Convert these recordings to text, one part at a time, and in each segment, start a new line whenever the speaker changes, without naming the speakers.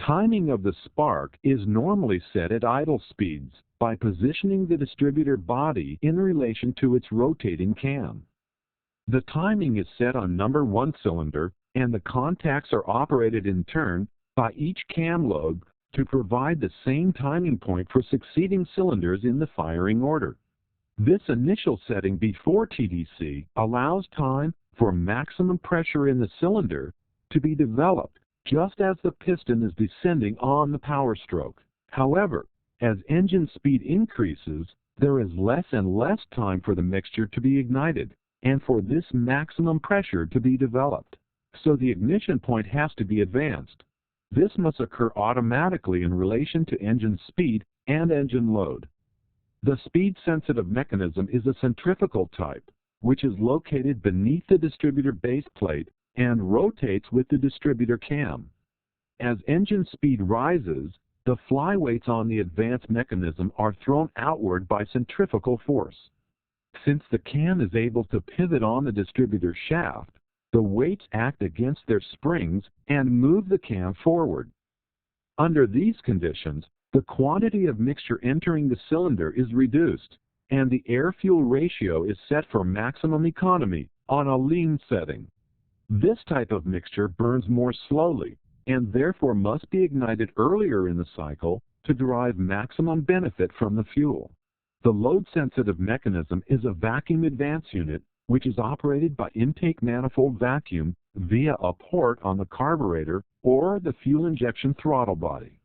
Timing of the spark is normally set at idle speeds by positioning the distributor body in relation to its rotating cam. The timing is set on number 1 cylinder, and the contacts are operated in turn by each cam lobe to provide the same timing point for succeeding cylinders in the firing order. This initial setting before TDC allows time for maximum pressure in the cylinder to be developed just as the piston is descending on the power stroke. However, as engine speed increases, there is less and less time for the mixture to be ignited and for this maximum pressure to be developed. So the ignition point has to be advanced. This must occur automatically in relation to engine speed and engine load. The speed-sensitive mechanism is a centrifugal type, which is located beneath the distributor base plate and rotates with the distributor cam. As engine speed rises, the flyweights on the advanced mechanism are thrown outward by centrifugal force. Since the cam is able to pivot on the distributor shaft, the weights act against their springs and move the cam forward. Under these conditions, the quantity of mixture entering the cylinder is reduced, and the air-fuel ratio is set for maximum economy on a lean setting. This type of mixture burns more slowly and therefore must be ignited earlier in the cycle to derive maximum benefit from the fuel. The load-sensitive mechanism is a vacuum advance unit which is operated by intake manifold vacuum via a port on the carburetor or the fuel injection throttle body.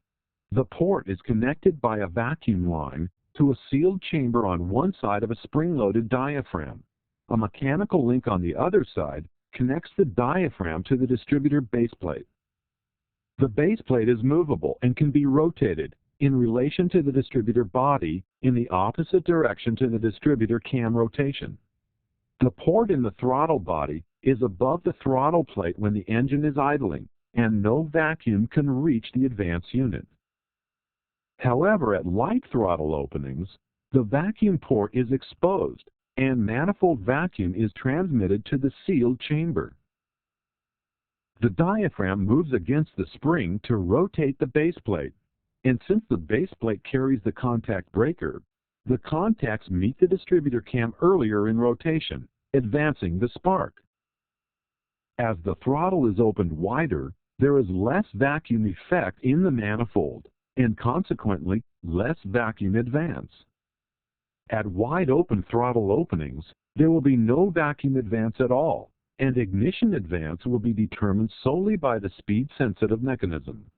The port is connected by a vacuum line to a sealed chamber on one side of a spring-loaded diaphragm. A mechanical link on the other side connects the diaphragm to the distributor baseplate. The baseplate is movable and can be rotated in relation to the distributor body in the opposite direction to the distributor cam rotation. The port in the throttle body is above the throttle plate when the engine is idling, and no vacuum can reach the advance unit. However, at light throttle openings, the vacuum port is exposed and manifold vacuum is transmitted to the sealed chamber. The diaphragm moves against the spring to rotate the baseplate, and since the baseplate carries the contact breaker, the contacts meet the distributor cam earlier in rotation, advancing the spark. As the throttle is opened wider, there is less vacuum effect in the manifold, and consequently less vacuum advance. At wide open throttle openings, there will be no vacuum advance at all, and ignition advance will be determined solely by the speed-sensitive mechanism.